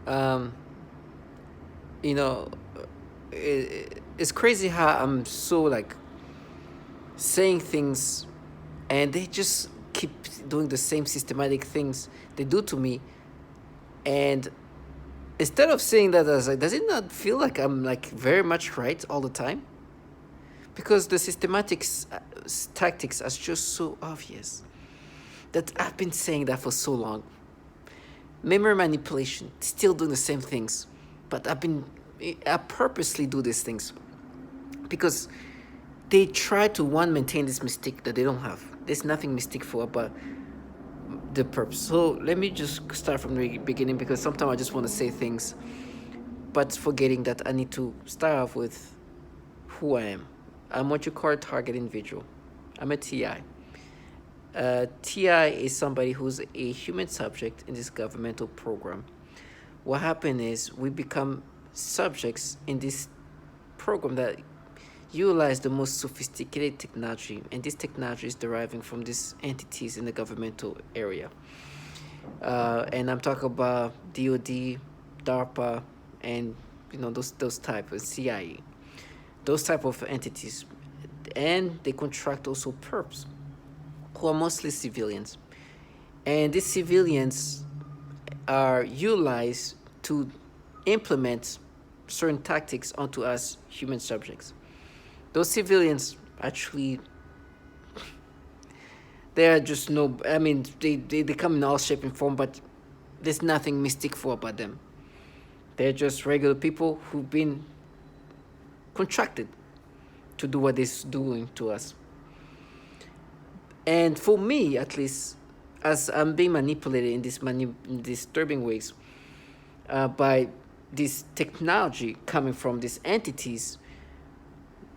um, you know, it's crazy how I'm so like saying things, and they just keep doing the same systematic things they do to me. And instead of saying that, I was like, does it not feel like I'm like very much right all the time? Because the systematics tactics are just so obvious that I've been saying that for so long. Memory manipulation, still doing the same things, but I purposely do these things because they try to one maintain this mystique that they don't have. There's nothing mystic for about the purpose. So let me just start from the beginning, because sometimes I just want to say things, but forgetting that I need to start off with who I am. I'm what you call a target individual. I'm a TI. TI is somebody who's a human subject in this governmental program. What happened is we become subjects in this program that utilize the most sophisticated technology, and this technology is deriving from these entities in the governmental area. And I'm talking about DoD, DARPA, and those type of CIA, those type of entities, and they contract also perps, who are mostly civilians, and these civilians are utilized to implement certain tactics onto us human subjects. Those civilians actually, they are just no, I mean, they come in all shape and form, but there's nothing mystical about them. They're just regular people who've been contracted to do what they're doing to us. And for me, at least, as I'm being manipulated in these disturbing ways by this technology coming from these entities,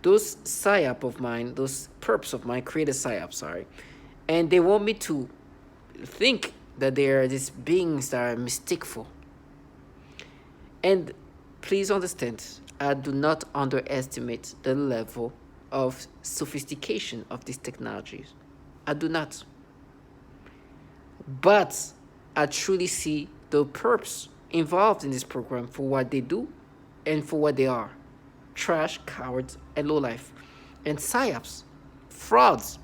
those psyop of mine, those perps of mine create a psyop, sorry. And they want me to think that they are these beings that are mystical. And please understand, I do not underestimate the level of sophistication of these technologies. I do not. But I truly see the perps involved in this program for what they do and for what they are: trash, cowards, and lowlife, and psyops, frauds.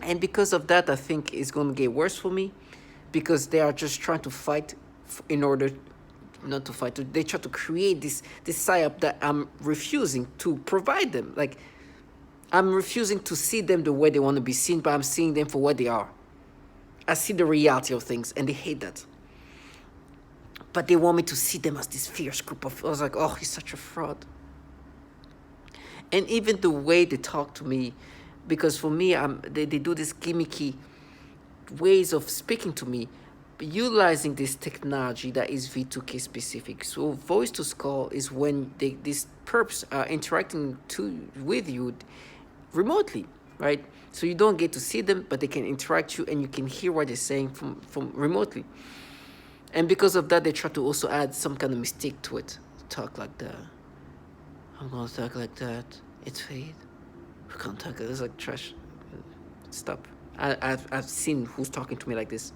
And because of that, I think it's going to get worse for me, because they are just trying to fight in order not to fight. They try to create this psyop that I'm refusing to provide them. Like, I'm refusing to see them the way they want to be seen, but I'm seeing them for what they are. I see the reality of things, and they hate that. But they want me to see them as this fierce group of. I was like, oh, he's such a fraud. And even the way they talk to me, because for me, they do this gimmicky ways of speaking to me, utilizing this technology that is V2K specific. So voice to skull is when these perps are interacting with you remotely, right? So you don't get to see them, but they can interact you, and you can hear what they're saying from remotely. And because of that, they try to also add some kind of mistake to it. Talk like that. I'm gonna talk like that. It's fate. We can't talk. It's like trash. Stop. I've seen who's talking to me like this.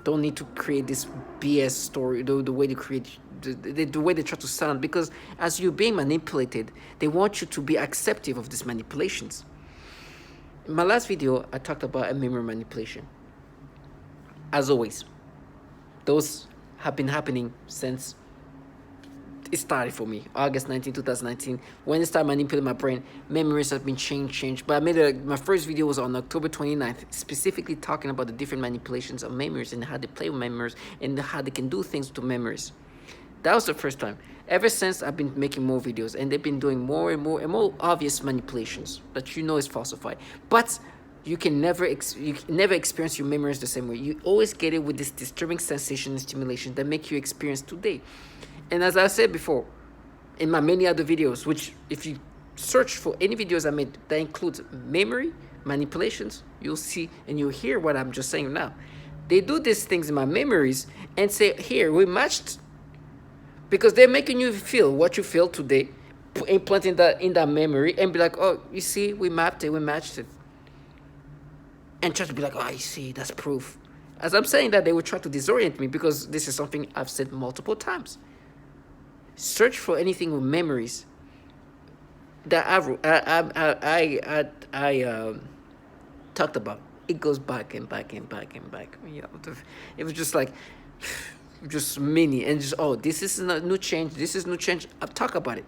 Don't need to create this BS story. The way they create, the way they try to sound, because as you're being manipulated, they want you to be acceptive of these manipulations. In my last video, I talked about a memory manipulation. As always, those have been happening since it started for me, August 19, 2019. When it started manipulating my brain, memories have been changed. But I made my first video was on October 29th, specifically talking about the different manipulations of memories and how they play with memories and how they can do things to memories. That was the first time. Ever since, I've been making more videos, and they've been doing more and more obvious manipulations that is falsified. But you can never experience your memories the same way. You always get it with this disturbing sensation and stimulation that make you experience today. And as I said before, in my many other videos, which if you search for any videos I made that includes memory manipulations, you'll see and you'll hear what I'm just saying now. They do these things in my memories and say, here, we matched. Because they're making you feel what you feel today, implanting that in that memory, and be like, oh, you see, we mapped it, we matched it. And try to be like, oh, you see, that's proof. As I'm saying that, they will try to disorient me because this is something I've said multiple times. Search for anything with memories that I talked about. It goes back and back and back and back. It was just like just many and just, oh, this is a new change. This is new change. I'll talk about it.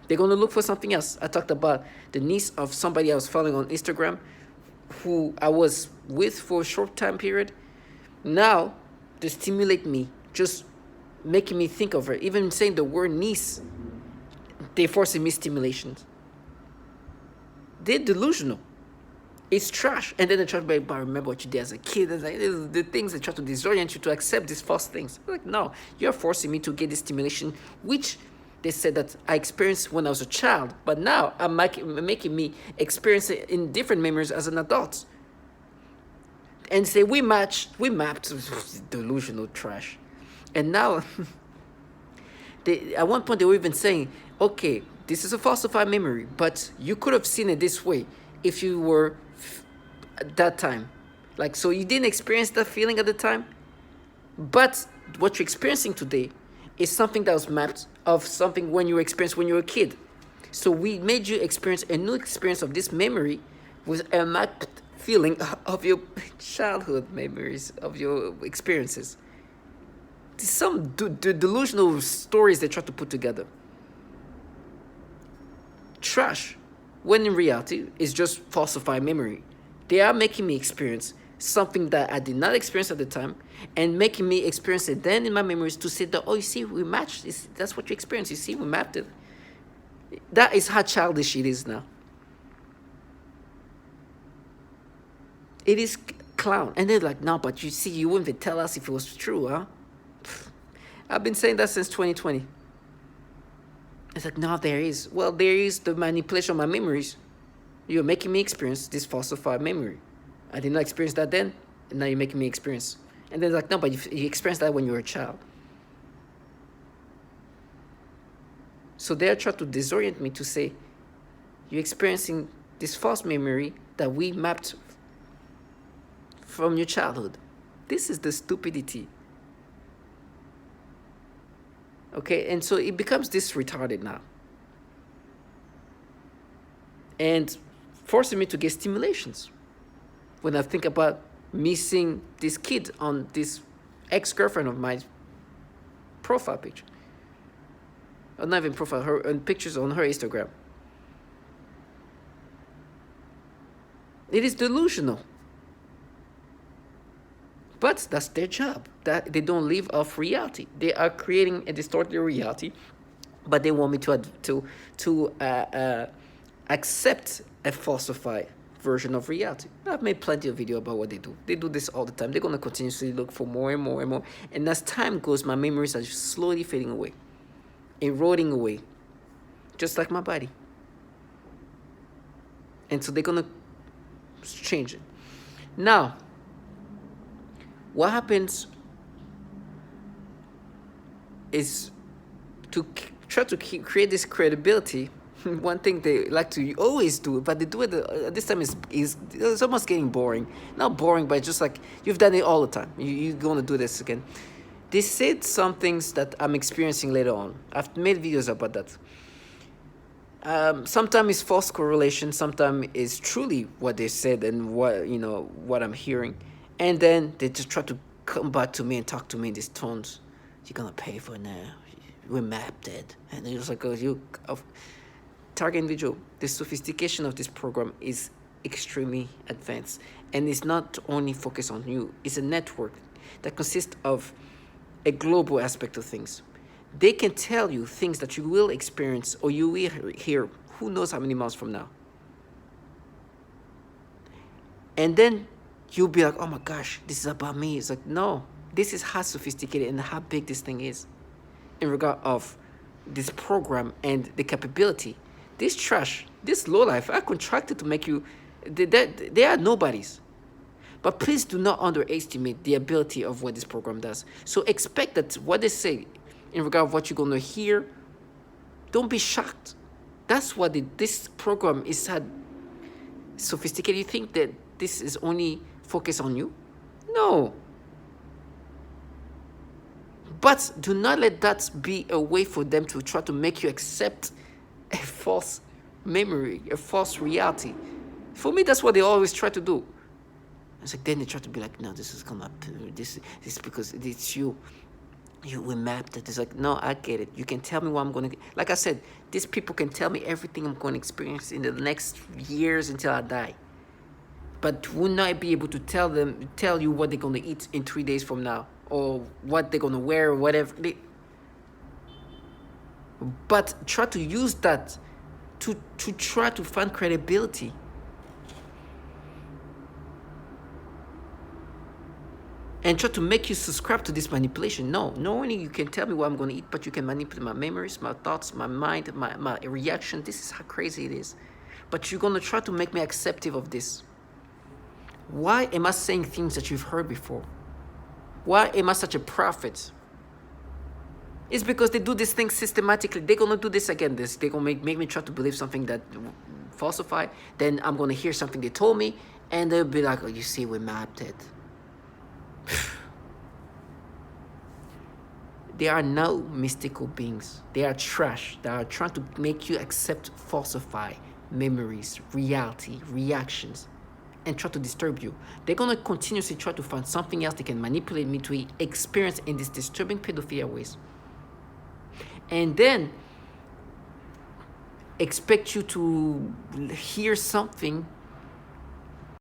They're gonna look for something else. I talked about the niece of somebody I was following on Instagram, who I was with for a short time period. Now they stimulate me, just making me think of her. Even saying the word niece, they're forcing me stimulations. They're delusional. It's trash. And then they try to be, but remember what you did as a kid. And like, the things they try to disorient you to accept these false things. Like, no, you're forcing me to get this stimulation, which they said that I experienced when I was a child. But now I'm making me experience it in different memories as an adult. And say, we mapped delusional trash. And now, at one point they were even saying, okay, this is a falsified memory, but you could have seen it this way if you were at that time. Like, so you didn't experience that feeling at the time, but what you're experiencing today is something that was mapped of something when you were experienced when you were a kid. So we made you experience a new experience of this memory with a mapped feeling of your childhood memories, of your experiences. Some delusional stories they try to put together. Trash, when in reality, it's just falsified memory. They are making me experience something that I did not experience at the time and making me experience it then in my memories to say that, oh, you see, we matched. That's what you experienced. You see, we mapped it. That is how childish it is now. It is clown. And they're like, no, but you see, you wouldn't even tell us if it was true, huh? I've been saying that since 2020. It's like, no, there is. Well, there is the manipulation of my memories. You're making me experience this falsified memory. I did not experience that then, and now you're making me experience. And then like, no, but you experienced that when you were a child. So they're trying to disorient me to say, you're experiencing this false memory that we mapped from your childhood. This is the stupidity. Okay, and so it becomes this retarded now. And forcing me to get stimulations. When I think about me seeing this kid on this ex-girlfriend of my profile picture. Or not even profile, her and pictures on her Instagram. It is delusional. But that's their job. That they don't live off reality. They are creating a distorted reality, but they want me to accept a falsified version of reality. I've made plenty of video about what they do. They do this all the time. They're gonna continuously look for more and more and more. And as time goes, my memories are just slowly fading away, eroding away, just like my body. And so they're gonna change it. Now, what happens is to try to create this credibility. One thing they like to always do, but they do it this time is it's almost getting boring. Not boring, but just like you've done it all the time. You're going to do this again. They said some things that I'm experiencing later on. I've made videos about that. Sometimes it's false correlation. Sometimes it's truly what they said and what I'm hearing. And then they just try to come back to me and talk to me in these tones. You're gonna pay for it now. We mapped it. And they're just like, target individual. The sophistication of this program is extremely advanced. And it's not only focused on you. It's a network that consists of a global aspect of things. They can tell you things that you will experience or you will hear who knows how many months from now. And then you'll be like, oh my gosh, this is about me. It's like, no, this is how sophisticated and how big this thing is in regard of this program and the capability. This trash, this lowlife, I contracted to make you, they are nobodies. But please do not underestimate the ability of what this program does. So expect that what they say in regard of what you're going to hear, don't be shocked. That's what this program is had sophisticated. You think that this is only focused on you? No. But do not let that be a way for them to try to make you accept a false memory, a false reality. For me, that's what they always try to do. It's like then they try to be like, no, this is gonna, this is because it's you. We mapped it. It's like, no, I get it. You can tell me what I'm gonna. Like I said, these people can tell me everything I'm going to experience in the next years until I die. But will not be able to tell you what they're gonna eat in 3 days from now, or what they're gonna wear, or whatever. But try to use that to try to find credibility. And try to make you subscribe to this manipulation. No, not only you can tell me what I'm going to eat, but you can manipulate my memories, my thoughts, my mind, my reaction. This is how crazy it is. But you're going to try to make me acceptive of this. Why am I saying things that you've heard before? Why am I such a prophet? It's because they do this thing systematically. They're going to do this again. They're going to make me try to believe something that falsified. Then I'm going to hear something they told me, and they'll be like, oh, you see, we mapped it. They are no mystical beings. They are trash. They are trying to make you accept, falsify memories, reality, reactions, and try to disturb you. They're going to continuously try to find something else they can manipulate me to experience in these disturbing pedophilia ways. And then expect you to hear something